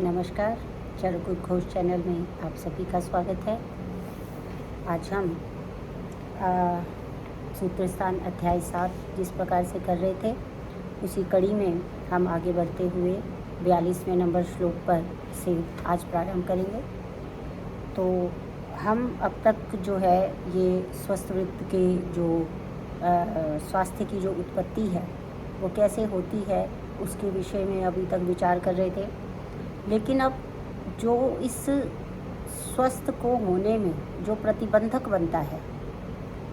नमस्कार, चरक घोष चैनल में आप सभी का स्वागत है। आज हम सूत्रस्थान अध्याय 7 जिस प्रकार से कर रहे थे उसी कड़ी में हम आगे बढ़ते हुए 42वें नंबर श्लोक पर से आज प्रारंभ करेंगे। तो हम अब तक जो है ये स्वस्थ वृत्त के जो स्वास्थ्य की जो उत्पत्ति है वो कैसे होती है उसके विषय में अभी तक विचार कर रहे थे, लेकिन अब जो इस स्वस्थ को होने में जो प्रतिबंधक बनता है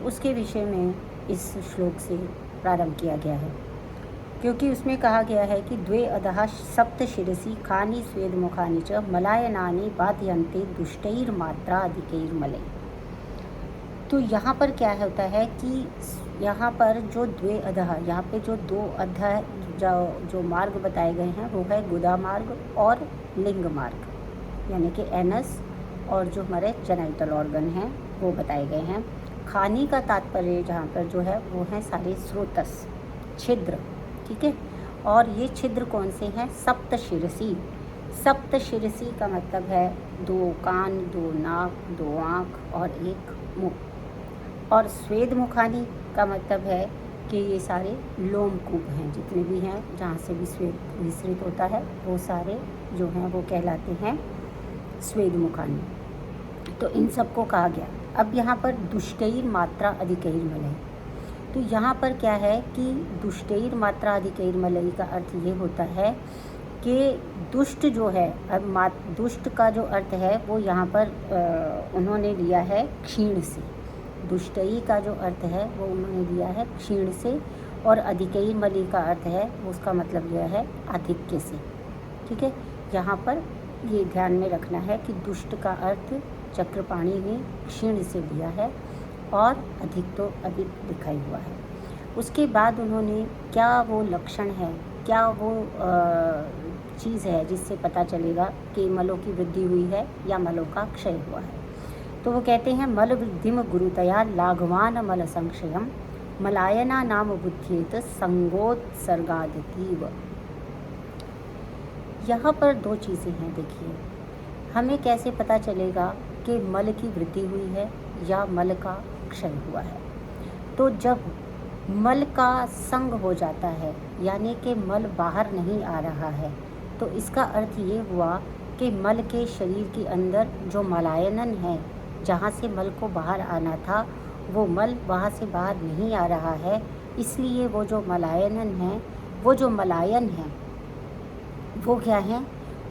उसके विषय में इस श्लोक से प्रारंभ किया गया है, क्योंकि उसमें कहा गया है कि द्वे अधः सप्त शिरसि खानि स्वेद मुखानि च मलायनानि बाधयन्ते दुष्टैर मात्रा अधिकैर मले। तो यहाँ पर क्या होता है कि यहाँ पर जो द्वे अधः, यहाँ पे जो दो अधः जो मार्ग बताए गए हैं वो है गुदा मार्ग और लिंग मार्ग, यानी कि एनस और जो हमारे जेनाइटल ऑर्गन हैं वो बताए गए हैं। खानी का तात्पर्य जहाँ पर जो है वो है सारे स्रोतस छिद्र, ठीक है। और ये छिद्र कौन से हैं? सप्त शिरसी। सप्त शिरसी का मतलब है 2 कान, 2 नाक, 2 आँख और 1 मुख। और स्वेद मुखानी का मतलब है कि ये सारे लोमकूप हैं, जितने भी हैं जहाँ से भी स्वेद विसरित होता है वो सारे जो हैं वो कहलाते हैं स्वेद मुखानी। तो इन सबको कहा गया। अब यहाँ पर दुष्टैर मात्रा अधिकैर मलय, तो यहाँ पर क्या है कि दुष्टैर मात्रा अधिकैर मलय का अर्थ ये होता है कि दुष्ट जो है, अब दुष्ट का जो अर्थ है वो यहाँ पर उन्होंने लिया है क्षीण से। दुष्टई का जो अर्थ है वो उन्होंने लिया है क्षीण से, और अधिकैर मलय का अर्थ है उसका मतलब लिया है आधिक्य से, ठीक है। यहाँ पर ये ध्यान में रखना है कि दुष्ट का अर्थ चक्रपाणी ने क्षीण से लिया है और अधिक तो अधिक दिखाई हुआ है। उसके बाद उन्होंने क्या वो लक्षण है, क्या वो चीज़ है जिससे पता चलेगा कि मलों की वृद्धि हुई है या मलों का क्षय हुआ है। तो वो कहते हैं मल वृद्धिम गुरुतया लाघवान मल संक्षयम मलायना नाम बुद्धियेत संगोत्सर्गादितीव। यहाँ पर 2 चीज़ें हैं। देखिए, हमें कैसे पता चलेगा कि मल की वृद्धि हुई है या मल का क्षय हुआ है? तो जब मल का संग हो जाता है, यानी कि मल बाहर नहीं आ रहा है, तो इसका अर्थ ये हुआ कि मल के शरीर के अंदर जो मलायनन है, जहाँ से मल को बाहर आना था वो मल वहाँ से बाहर नहीं आ रहा है। इसलिए वो जो मलायनन है, वो जो मलायन है वो क्या है,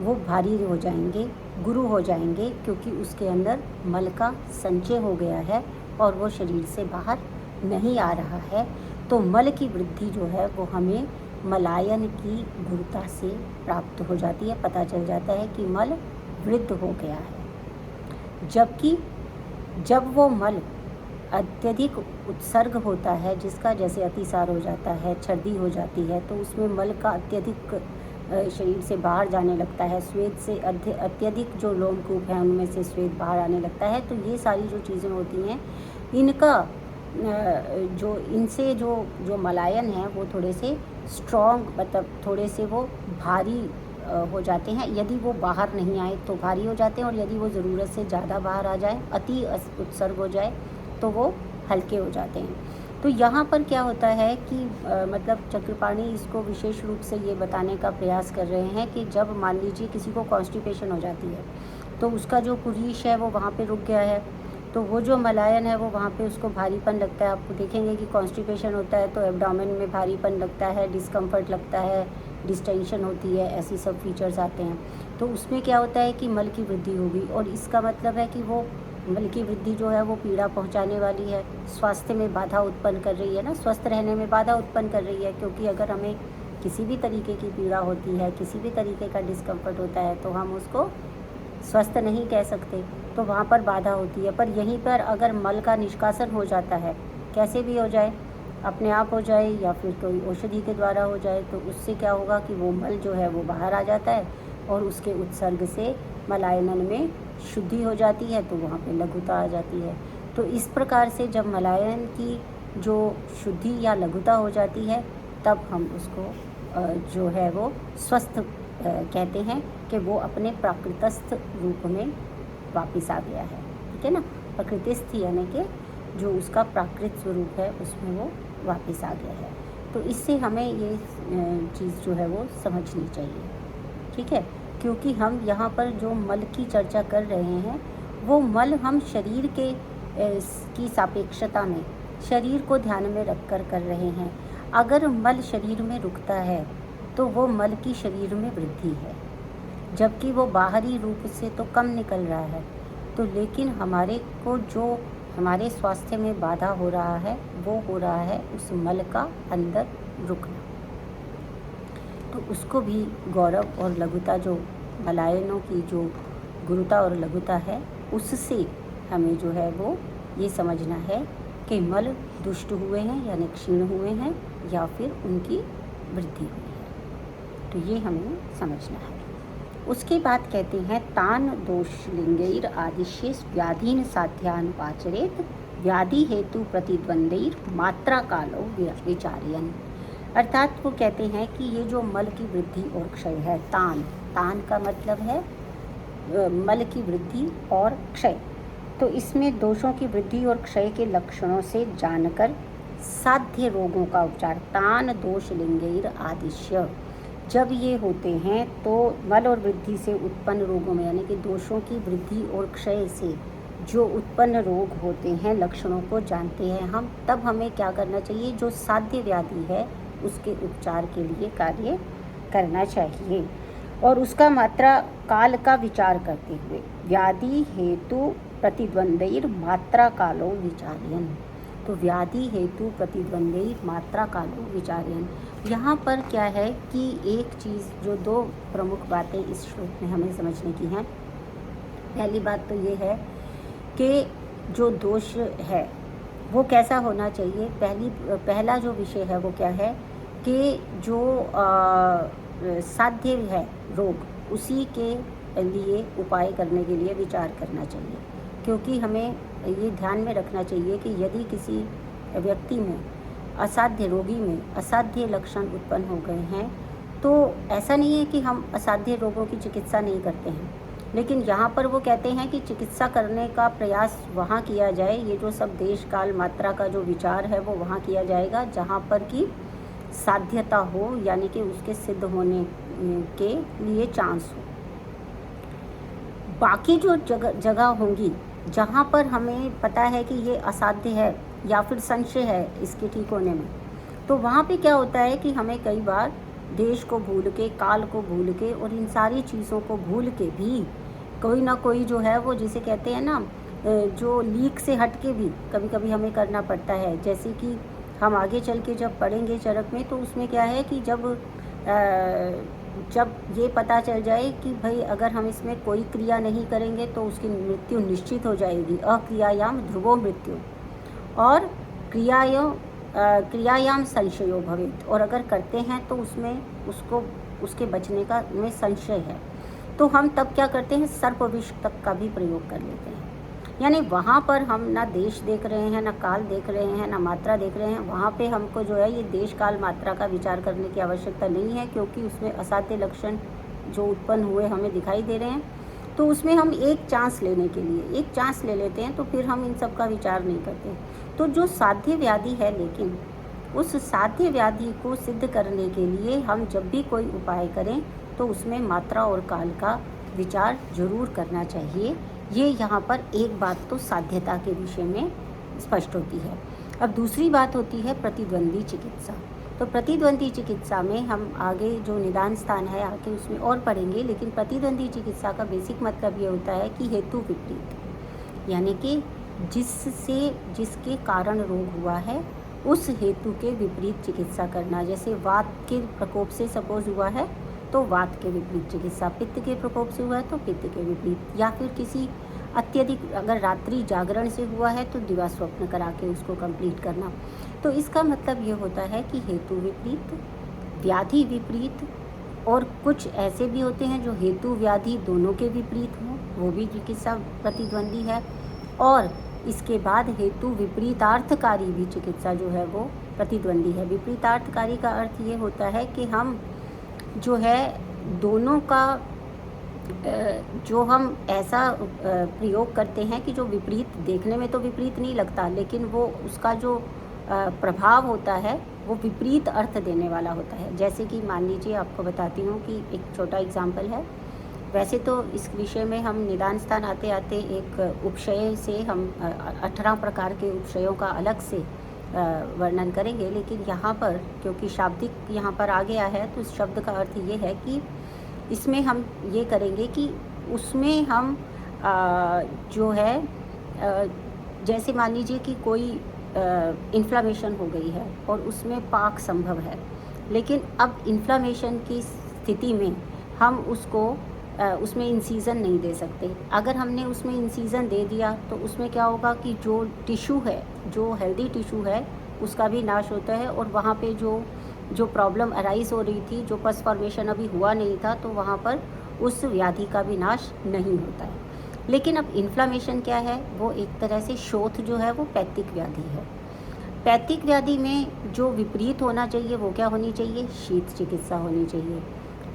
वो भारी हो जाएंगे, गुरु हो जाएंगे, क्योंकि उसके अंदर मल का संचय हो गया है और वो शरीर से बाहर नहीं आ रहा है। तो मल की वृद्धि जो है वो हमें मलायन की गुरुता से प्राप्त हो जाती है, पता चल जाता है कि मल वृद्ध हो गया है। जबकि जब वो मल अत्यधिक उत्सर्ग होता है, जिसका जैसे अतिसार हो जाता है, छर्दी हो जाती है, तो उसमें मल का अत्यधिक शरीर से बाहर जाने लगता है, स्वेद से अत्यधिक जो लोमकूप हैं उनमें से स्वेद बाहर आने लगता है। तो ये सारी जो चीज़ें होती हैं, इनका जो इनसे जो मलायन हैं वो थोड़े से स्ट्रॉन्ग, मतलब थोड़े से वो भारी हो जाते हैं। यदि वो बाहर नहीं आए तो भारी हो जाते हैं, और यदि वो ज़रूरत से ज़्यादा बाहर आ जाए, अति उत्सर्ग हो जाए, तो वो हल्के हो जाते हैं। तो यहाँ पर क्या होता है कि मतलब चक्रपाणी इसको विशेष रूप से ये बताने का प्रयास कर रहे हैं कि जब मान लीजिए किसी को कॉन्स्टिपेशन हो जाती है, तो उसका जो पुरीश है वो वहाँ पे रुक गया है, तो वो जो मलायन है वो वहाँ पे उसको भारीपन लगता है। आपको देखेंगे कि कॉन्स्टिपेशन होता है तो एब्डोमेन में भारीपन लगता है, डिस्कम्फर्ट लगता है, डिस्टेंशन होती है, ऐसी सब फीचर्स आते हैं। तो उसमें क्या होता है कि मल की वृद्धि होगी, और इसका मतलब है कि वो मल की वृद्धि जो है वो पीड़ा पहुंचाने वाली है, स्वास्थ्य में बाधा उत्पन्न कर रही है ना, स्वस्थ रहने में बाधा उत्पन्न कर रही है। क्योंकि अगर हमें किसी भी तरीके की पीड़ा होती है, किसी भी तरीके का डिस्कम्फर्ट होता है, तो हम उसको स्वस्थ नहीं कह सकते, तो वहाँ पर बाधा होती है। पर यहीं पर अगर मल का निष्कासन हो जाता है, कैसे भी हो जाए, अपने आप हो जाए या फिर कोई औषधि के द्वारा हो जाए, तो उससे क्या होगा कि वो मल जो है वो बाहर आ जाता है, और उसके उत्सर्ग से मलायनन में शुद्धि हो जाती है, तो वहाँ पे लघुता आ जाती है। तो इस प्रकार से जब मलायन की जो शुद्धि या लघुता हो जाती है, तब हम उसको जो है वो स्वस्थ कहते हैं, कि वो अपने प्राकृतस्थ रूप में वापस आ गया है, ठीक है ना। प्रकृतिस्थ यानी कि जो उसका प्राकृत स्वरूप है उसमें वो वापस आ गया है। तो इससे हमें ये चीज़ जो है वो समझनी चाहिए, ठीक है। क्योंकि हम यहाँ पर जो मल की चर्चा कर रहे हैं वो मल हम शरीर के की सापेक्षता में शरीर को ध्यान में रखकर कर रहे हैं। अगर मल शरीर में रुकता है तो वो मल की शरीर में वृद्धि है, जबकि वो बाहरी रूप से तो कम निकल रहा है। तो लेकिन हमारे को जो हमारे स्वास्थ्य में बाधा हो रहा है वो हो रहा है उस मल का अंदर रुकना। तो उसको भी गौरव और लघुता, जो मलायनों की जो गुरुता और लघुता है, उससे हमें जो है वो ये समझना है कि मल दुष्ट हुए हैं यानी क्षीण हुए हैं या फिर उनकी वृद्धि हुई है। तो ये हमें समझना है। उसके बाद कहते हैं तान दोषलिंगैर आदिशेष व्याधीन साध्यान वाचरेत व्याधि हेतु प्रतिद्वंदैर मात्रा कालो विचार्यन। अर्थात वो कहते हैं कि ये जो मल की वृद्धि और क्षय है, तान का मतलब है मल की वृद्धि और क्षय। तो इसमें दोषों की वृद्धि और क्षय के लक्षणों से जानकर साध्य रोगों का उपचार, तान दोष लिंगैर आदिश्य, जब ये होते हैं तो मल और वृद्धि से उत्पन्न रोगों में यानी कि दोषों की वृद्धि और क्षय से जो उत्पन्न रोग होते हैं, लक्षणों को जानते हैं हम, तब हमें क्या करना चाहिए, जो साध्य व्याधि है उसके उपचार के लिए कार्य करना चाहिए। और उसका मात्रा काल का विचार करते हुए व्याधि हेतु प्रतिद्वंदैर मात्रा कालो विचार्यन। तो व्याधि हेतु प्रतिद्वंदैर मात्रा कालो विचार्यन, यहाँ पर क्या है कि एक चीज़, जो दो प्रमुख बातें इस श्लोक में हमें समझने की हैं। पहली बात तो ये है कि जो दोष है वो कैसा होना चाहिए। पहला जो विषय है वो क्या है कि जो साध्य है रोग, उसी के लिए उपाय करने के लिए विचार करना चाहिए। क्योंकि हमें ये ध्यान में रखना चाहिए कि यदि किसी व्यक्ति में असाध्य, रोगी में असाध्य लक्षण उत्पन्न हो गए हैं, तो ऐसा नहीं है कि हम असाध्य रोगों की चिकित्सा नहीं करते हैं, लेकिन यहाँ पर वो कहते हैं कि चिकित्सा करने का प्रयास वहाँ किया जाए, ये जो सब देश काल मात्रा का जो विचार है वो वहाँ किया जाएगा जहाँ पर कि साध्यता हो, यानी कि उसके सिद्ध होने के लिए चांस हो। बाकी जो जगह होंगी जहाँ पर हमें पता है कि ये असाध्य है या फिर संशय है इसके ठीक होने में, तो वहाँ पे क्या होता है कि हमें कई बार देश को भूल के, काल को भूल के और इन सारी चीज़ों को भूल के भी कोई ना कोई जो है वो, जिसे कहते हैं ना, जो लीक से हट के भी कभी कभी हमें करना पड़ता है। जैसे कि हम आगे चल के जब पढ़ेंगे चरक में, तो उसमें क्या है कि जब ये पता चल जाए कि भाई अगर हम इसमें कोई क्रिया नहीं करेंगे तो उसकी मृत्यु निश्चित हो जाएगी, अक्रियायाम ध्रुवो मृत्यु, और क्रियायाम संशयो भवेत्, और अगर करते हैं तो उसमें उसके बचने का में संशय है, तो हम तब क्या करते हैं, सर्प विष तक का भी प्रयोग कर लेते हैं। यानी वहाँ पर हम ना देश देख रहे हैं, ना काल देख रहे हैं, ना मात्रा देख रहे हैं। वहाँ पे हमको जो है ये देश काल मात्रा का विचार करने की आवश्यकता नहीं है, क्योंकि उसमें असाध्य लक्षण जो उत्पन्न हुए हमें दिखाई दे रहे हैं। तो उसमें हम एक चांस लेने के लिए एक चांस ले लेते हैं, तो फिर हम इन सब का विचार नहीं करते। तो जो साध्य व्याधि है, लेकिन उस साध्य व्याधि को सिद्ध करने के लिए हम जब भी कोई उपाय करें तो उसमें मात्रा और काल का विचार जरूर करना चाहिए। ये यहाँ पर एक बात तो साध्यता के विषय में स्पष्ट होती है। अब दूसरी बात होती है प्रतिद्वंदी चिकित्सा। तो प्रतिद्वंदी चिकित्सा में हम आगे जो निदान स्थान है आगे उसमें और पढ़ेंगे, लेकिन प्रतिद्वंदी चिकित्सा का बेसिक मतलब ये होता है कि हेतु विपरीत, यानी कि जिसके कारण रोग हुआ है उस हेतु के विपरीत चिकित्सा करना। जैसे वात के प्रकोप से सपोज हुआ है तो वात के विपरीत चिकित्सा, पित्त के प्रकोप से हुआ है तो पित्त के विपरीत, या फिर किसी अत्यधिक अगर रात्रि जागरण से हुआ है तो दिवा स्वप्न करा के उसको कंप्लीट करना। तो इसका मतलब ये होता है कि हेतु विपरीत, व्याधि विपरीत, और कुछ ऐसे भी होते हैं जो हेतु व्याधि दोनों के विपरीत हों, वो भी चिकित्सा प्रतिद्वंदी है। और इसके बाद हेतु विपरीतार्थकारी भी चिकित्सा जो है वो प्रतिद्वंदी है। विपरीतार्थकारी का अर्थ ये होता है कि हम जो है दोनों का जो हम ऐसा प्रयोग करते हैं कि जो विपरीत, देखने में तो विपरीत नहीं लगता, लेकिन वो उसका जो प्रभाव होता है वो विपरीत अर्थ देने वाला होता है। जैसे कि मान लीजिए, आपको बताती हूँ कि एक छोटा एग्जाम्पल है। वैसे तो इस विषय में हम निदान स्थान आते आते एक उपशय से हम 18 प्रकार के उपशयों का अलग से वर्णन करेंगे, लेकिन यहाँ पर क्योंकि शाब्दिक यहाँ पर आ गया है, तो इस शब्द का अर्थ ये है कि इसमें हम ये करेंगे कि उसमें हम जो है जैसे मान लीजिए कि कोई इन्फ्लामेशन हो गई है और उसमें पाक संभव है, लेकिन अब इन्फ्लामेशन की स्थिति में हम उसको उसमें इंसीजन नहीं दे सकते। अगर हमने उसमें इंसीजन दे दिया तो उसमें क्या होगा कि जो टिश्यू है, जो हेल्दी टिश्यू है, उसका भी नाश होता है, और वहाँ पे जो प्रॉब्लम अराइज हो रही थी, जो पस फॉर्मेशन अभी हुआ नहीं था, तो वहाँ पर उस व्याधि का भी नाश नहीं होता है। लेकिन अब इन्फ्लामेशन क्या है, वो एक तरह से शोथ जो है वो पैथिक व्याधि है। पैथिक व्याधि में जो विपरीत होना चाहिए वो क्या होनी चाहिए, शीत चिकित्सा होनी चाहिए।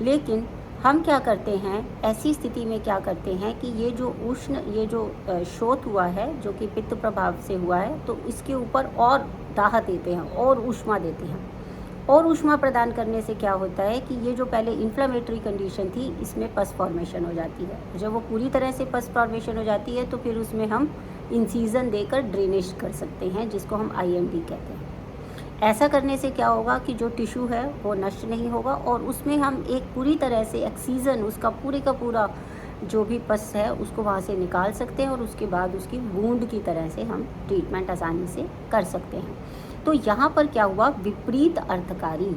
लेकिन हम क्या करते हैं, ऐसी स्थिति में क्या करते हैं कि ये जो शोथ हुआ है, जो कि पित्त प्रभाव से हुआ है, तो इसके ऊपर और दाह देते हैं और ऊष्मा देते हैं। और ऊष्मा प्रदान करने से क्या होता है कि ये जो पहले इन्फ्लामेटरी कंडीशन थी, इसमें पस फॉर्मेशन हो जाती है। जब वो पूरी तरह से पस फॉर्मेशन हो जाती है तो फिर उसमें हम इंसीजन देकर ड्रेनेज कर सकते हैं, जिसको हम IMD कहते हैं। ऐसा करने से क्या होगा कि जो टिश्यू है वो नष्ट नहीं होगा, और उसमें हम एक पूरी तरह से एक्सीजन, उसका पूरे का पूरा जो भी पस है उसको वहाँ से निकाल सकते हैं, और उसके बाद उसकी वूंड की तरह से हम ट्रीटमेंट आसानी से कर सकते हैं। तो यहाँ पर क्या हुआ, विपरीत अर्थकारी।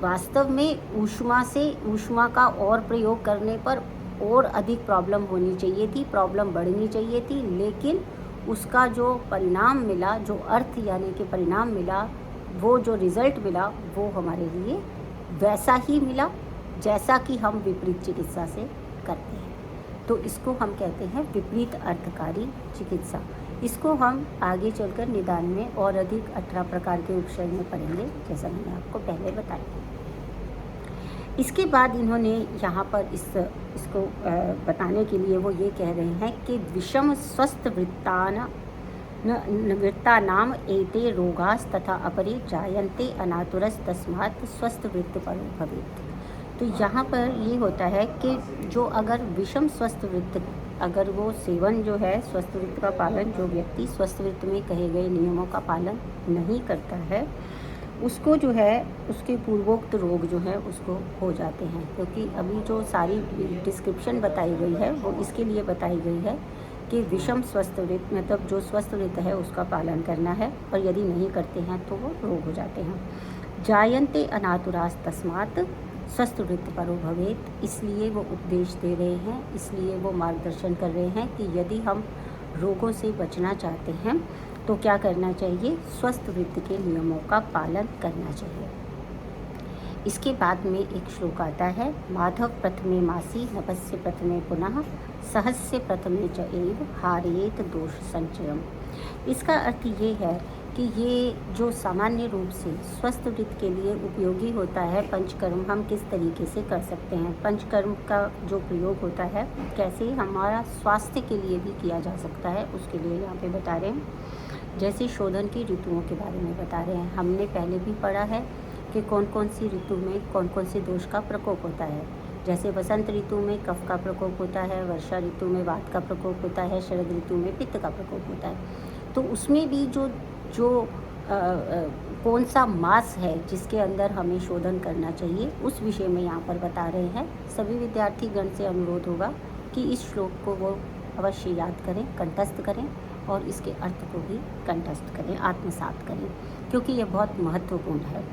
वास्तव में ऊष्मा का और प्रयोग करने पर और अधिक प्रॉब्लम होनी चाहिए थी, प्रॉब्लम बढ़नी चाहिए थी, लेकिन उसका जो परिणाम मिला, जो अर्थ यानी कि परिणाम मिला, वो जो रिज़ल्ट मिला, वो हमारे लिए वैसा ही मिला जैसा कि हम विपरीत चिकित्सा से करते हैं। तो इसको हम कहते हैं विपरीत अर्थकारी चिकित्सा। इसको हम आगे चलकर निदान में और अधिक 18 प्रकार के उपशय में पढ़ेंगे, जैसा मैंने आपको पहले बताया। इसके बाद इन्होंने यहाँ पर इसको बताने के लिए वो ये कह रहे हैं कि विषम स्वस्थ वृत्तानाम एते रोगास तथा अपरे जायन्ते अनातुरस तस्मात् स्वस्थ वृत्त परो भवेत्। तो यहाँ पर ये होता है कि जो अगर विषम स्वस्थ वृत्त, अगर वो सेवन जो है स्वस्थ वृत्त का पालन, जो व्यक्ति स्वस्थ वृत्त में कहे गए नियमों का पालन नहीं करता है, उसको जो है उसके पूर्वोक्त रोग जो है उसको हो जाते हैं। क्योंकि अभी जो सारी डिस्क्रिप्शन बताई गई है वो इसके लिए बताई गई है कि विषम स्वस्थ वृत्त, मतलब जो स्वस्थ वृत्त है उसका पालन करना है, और यदि नहीं करते हैं तो वो रोग हो जाते हैं। जायन्ते अनातुरास तस्मात् स्वस्थ वृत्त परो भवेत्, इसलिए वो उपदेश दे रहे हैं, इसलिए वो मार्गदर्शन कर रहे हैं कि यदि हम रोगों से बचना चाहते हैं तो क्या करना चाहिए, स्वस्थ वृत्त के नियमों का पालन करना चाहिए। इसके बाद में एक श्लोक आता है, माधव प्रथमे मासी नभस्य प्रथमे पुनः सहस्य प्रथमे च एव हारेत दोष संचयम। इसका अर्थ ये है कि ये जो सामान्य रूप से स्वस्थ वृत्त के लिए उपयोगी होता है, पंचकर्म हम किस तरीके से कर सकते हैं, पंचकर्म का जो प्रयोग होता है कैसे हमारा स्वास्थ्य के लिए भी किया जा सकता है, उसके लिए यहाँ पे बता रहे हैं। जैसे शोधन की ऋतुओं के बारे में बता रहे हैं। हमने पहले भी पढ़ा है कि कौन कौन सी ऋतु में कौन कौन से दोष का प्रकोप होता है। जैसे वसंत ऋतु में कफ का प्रकोप होता है, वर्षा ऋतु में वात का प्रकोप होता है, शरद ऋतु में पित्त का प्रकोप होता है। तो उसमें भी जो कौन सा मास है जिसके अंदर हमें शोधन करना चाहिए, उस विषय में यहाँ पर बता रहे हैं। सभी विद्यार्थी गण से अनुरोध होगा कि इस श्लोक को वो अवश्य याद करें, कंठस्थ करें, और इसके अर्थ को भी कंठस्थ करें, आत्मसात करें, क्योंकि ये बहुत महत्वपूर्ण है।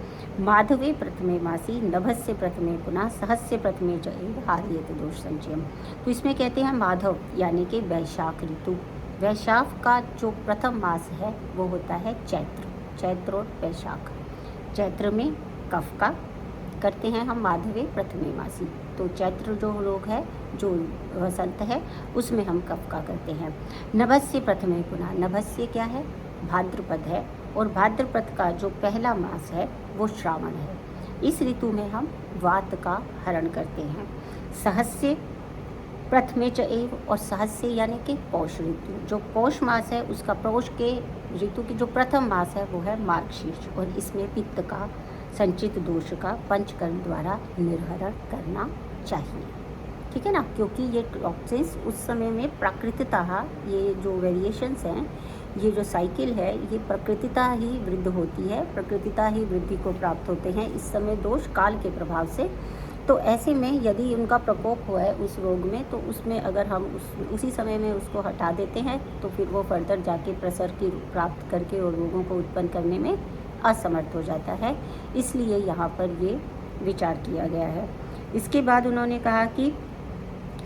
माधवे प्रथमे मासी नभस्य प्रथमे पुनः सहस्य प्रथमे च एव हारेत दोष संचयम। तो इसमें कहते हैं माधव यानी कि वैशाख ऋतु। वैशाख का जो प्रथम मास है वो होता है चैत्र और वैशाख। चैत्र में कफ का करते हैं हम माधवे प्रथमे मासी। तो चैत्र जो रोग है, जो वसंत है, उसमें हम कफ का करते हैं। नभस्य प्रथमे पुनः, नभस्य क्या है, भाद्रपद है, और भाद्रपद का जो पहला मास है वो श्रावण है। इस ऋतु में हम वात का हरण करते हैं। सहस्य प्रथमे च एव, और सहस्य यानी कि पौष ऋतु, जो पौष मास है उसका पौष के ऋतु की जो प्रथम मास है वो है मार्गशीर्ष, और इसमें पित्त का संचित दोष का पंचकर्म द्वारा निर्हरण करना चाहिए। ठीक है ना, क्योंकि ये टॉक्सिन्स उस समय में प्राकृतिकतः ये जो वेरिएशंस हैं, ये जो साइकिल है, ये प्रकृतितः ही वृद्ध होती है, प्रकृतितः ही वृद्धि को प्राप्त होते हैं इस समय दोष काल के प्रभाव से। तो ऐसे में यदि उनका प्रकोप हुआ है उस रोग में, तो उसमें अगर हम उसी समय में उसको हटा देते हैं तो फिर वो फर्दर जाके प्रसर की प्राप्त करके और रोगों को उत्पन्न करने में असमर्थ हो जाता है। इसलिए यहाँ पर ये विचार किया गया है। इसके बाद उन्होंने कहा कि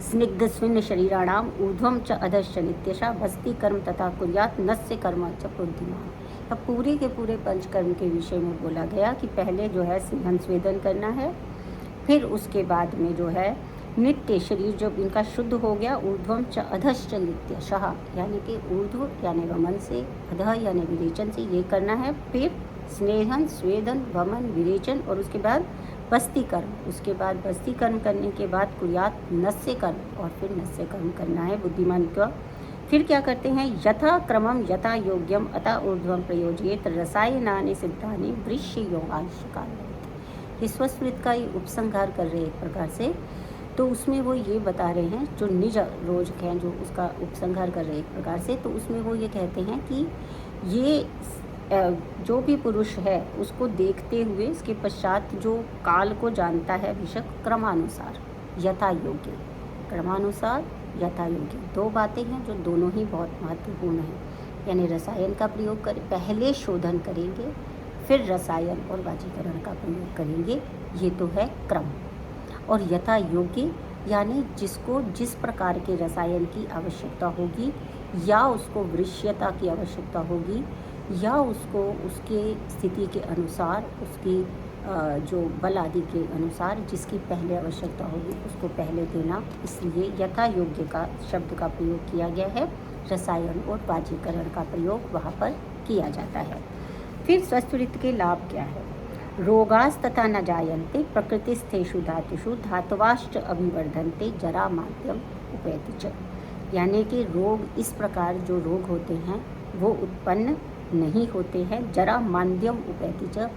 स्निग्ध स्विन्न शरीराणाम ऊर्ध्वम च अधश्च नित्यशा भस्ति कर्म तथा कुर्यात नस्य कर्म च बुद्धिमान। अब पूरे के पूरे पंचकर्म के विषय में बोला गया कि पहले जो है स्नेहन स्वेदन करना है, फिर उसके बाद में जो है नित्य शरीर जब इनका शुद्ध हो गया, ऊर्ध्वम च अधश्च नित्यशः यानी कि ऊर्ध्व यानी वमन से, अधः यानी विरेचन से ये करना है, फिर स्नेहन स्वेदन वमन विरेचन, और उसके बाद बस्ती कर्म, उसके बाद बस्ती कर्म करने के बाद कुर्यात नस्य कर्म, और फिर नस्य कर्म करना है बुद्धिमान का। फिर क्या करते हैं, यथा क्रमम यथा योग्यम अतः ऊर्ध्वम प्रयोजयेत रसायनानि सिद्धानि वृश्य योगांश काल। ये स्वस्मृत का ही उपसंहार कर रहे हैं एक प्रकार से। तो उसमें वो ये बता रहे हैं, जो निज रोज हैं जो उसका उपसंहार कर रहे हैं एक प्रकार से, तो उसमें वो ये कहते हैं कि ये जो भी पुरुष है उसको देखते हुए इसके पश्चात जो काल को जानता है भिषक क्रमानुसार यथा योग्य, क्रमानुसार यथा योग्य, दो बातें हैं जो दोनों ही बहुत महत्वपूर्ण हैं। यानी रसायन का प्रयोग कर पहले शोधन करेंगे, फिर रसायन और वाजीकरण का प्रयोग करेंगे, ये तो है क्रम। और यथा योग्य यानी जिसको जिस प्रकार के रसायन की आवश्यकता होगी, या उसको वृश्यता की आवश्यकता होगी, या उसको उसके स्थिति के अनुसार, उसकी जो बल आदि के अनुसार जिसकी पहले आवश्यकता होगी उसको पहले देना, इसलिए यथा योग्य का शब्द का प्रयोग किया गया है। रसायन और वाजीकरण का प्रयोग वहाँ पर किया जाता है। फिर स्वस्थ ऋतु के लाभ क्या है, रोगास तथा न जायन्ते प्रकृतिस्थेषु धातुषु धातवाश्च अभिवर्धन्ते जरा माध्यम उपैति च। यानी कि रोग इस प्रकार जो रोग होते हैं वो उत्पन्न नहीं होते हैं, जरा माध्यम उपैति च।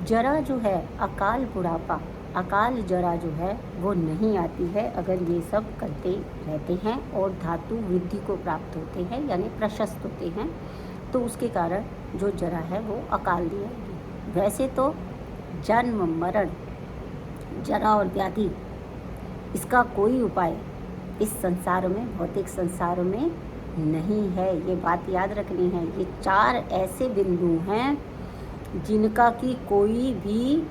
जरा जो है अकाल बुढ़ापा, अकाल जरा जो है वो नहीं आती है अगर ये सब करते रहते हैं, और धातु वृद्धि को प्राप्त होते हैं यानी प्रशस्त होते हैं, तो उसके कारण जो जरा है वो अकाल दी आएगी। वैसे तो जन्म मरण जरा और व्याधि इसका कोई उपाय इस संसार में, भौतिक संसार में नहीं है, ये बात याद रखनी है। ये चार ऐसे बिंदु हैं जिनका कि कोई भी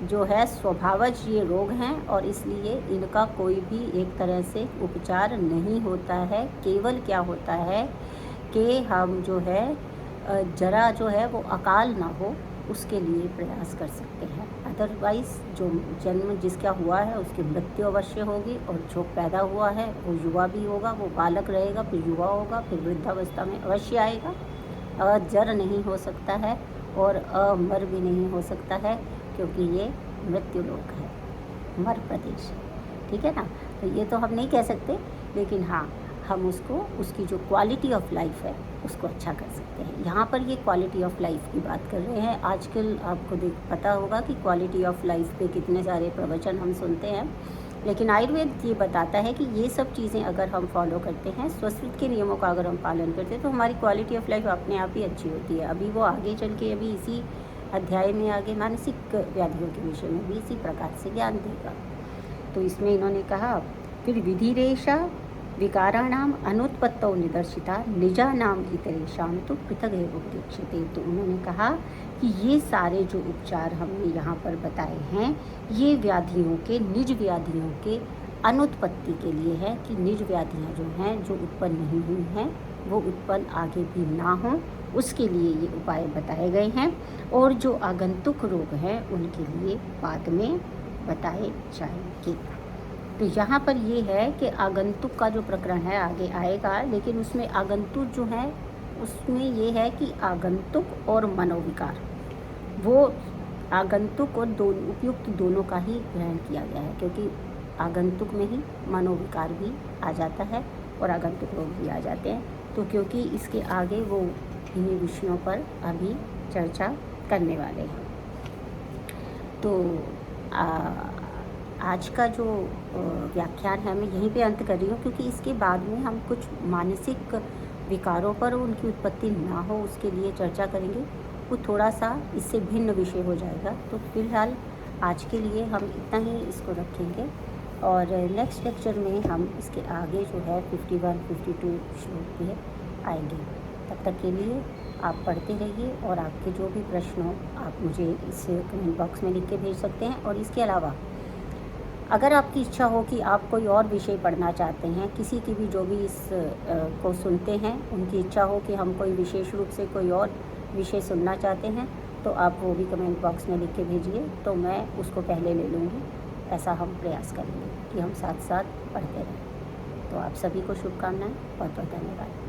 जो है स्वभावज ये रोग हैं, और इसलिए इनका कोई भी एक तरह से उपचार नहीं होता है। केवल क्या होता है कि हम जो है जरा जो है वो अकाल ना हो उसके लिए प्रयास कर सकते हैं। अदरवाइज़ जो जन्म जिसका हुआ है उसकी मृत्यु अवश्य होगी, और जो पैदा हुआ है वो युवा भी होगा, वो बालक रहेगा, फिर युवा होगा, फिर वृद्धावस्था में अवश्य आएगा। अजर नहीं हो सकता है और अमर भी नहीं हो सकता है, क्योंकि ये मृत्यु लोक है, मर प्रदेश है। ठीक है ना, तो ये तो हम नहीं कह सकते, लेकिन हाँ हम उसको उसकी जो क्वालिटी ऑफ लाइफ है उसको अच्छा कर सकते हैं। यहाँ पर ये क्वालिटी ऑफ लाइफ की बात कर रहे हैं। आजकल आपको पता होगा कि क्वालिटी ऑफ लाइफ पे कितने सारे प्रवचन हम सुनते हैं, लेकिन आयुर्वेद ये बताता है कि ये सब चीज़ें अगर हम फॉलो करते हैं, स्वस्तित्व के नियमों का अगर हम पालन करते हैं, तो हमारी क्वालिटी ऑफ लाइफ अपने आप ही अच्छी होती है। अभी वो आगे चल के अभी इसी अध्याय में आगे मानसिक व्याधियों के विषय में भी इसी प्रकार से ज्ञान देगा। तो इसमें इन्होंने कहा फिर विधिरेशा विकाराणाम अनुत्पत्तौ निदर्शिता निजानाम इतरेषां तो पृथक एव उपेक्षिते। तो उन्होंने कहा कि ये सारे जो उपचार हमने यहाँ पर बताए हैं, ये व्याधियों के, निज व्याधियों के अनुत्पत्ति के लिए है, कि निज व्याधियाँ जो हैं जो उत्पन्न नहीं हुई हैं वो उत्पन्न आगे भी ना हो, उसके लिए ये उपाय बताए गए हैं। और जो आगंतुक रोग हैं उनके लिए बाद में बताए जाएंगे। तो यहाँ पर ये है कि आगंतुक का जो प्रकरण है आगे आएगा, लेकिन उसमें आगंतुक जो है उसमें ये है कि आगंतुक और मनोविकार, वो आगंतुक और दोनों उपयुक्त दोनों का ही ग्रहण किया गया है, क्योंकि आगंतुक में ही मनोविकार भी आ जाता है और आगंतुक लोग भी आ जाते हैं। तो क्योंकि इसके आगे वो इन्हीं विषयों पर अभी चर्चा करने वाले हैं। तो आज का जो व्याख्यान है मैं यहीं पे अंत कर रही हूँ, क्योंकि इसके बाद में हम कुछ मानसिक विकारों पर उनकी उत्पत्ति ना हो उसके लिए चर्चा करेंगे। वो थोड़ा सा इससे भिन्न विषय हो जाएगा। तो फिलहाल आज के लिए हम इतना ही इसको रखेंगे और नेक्स्ट लेक्चर में हम इसके आगे जो है 51, 52 श्लोक पे आएंगे। तब तक के लिए आप पढ़ते रहिए और आपके जो भी प्रश्न हो आप मुझे इस कमेंट बॉक्स में लिख के भेज सकते हैं। और इसके अलावा अगर आपकी इच्छा हो कि आप कोई और विषय पढ़ना चाहते हैं, किसी की भी जो भी इस को सुनते हैं उनकी इच्छा हो कि हम कोई विशेष रूप से कोई और विषय सुनना चाहते हैं, तो आप वो भी कमेंट बॉक्स में लिख के भेजिए, तो मैं उसको पहले ले लूँगी। ऐसा हम प्रयास करेंगे कि हम साथ साथ पढ़ते रहें। तो आप सभी को शुभकामनाएं। बहुत बहुत धन्यवाद।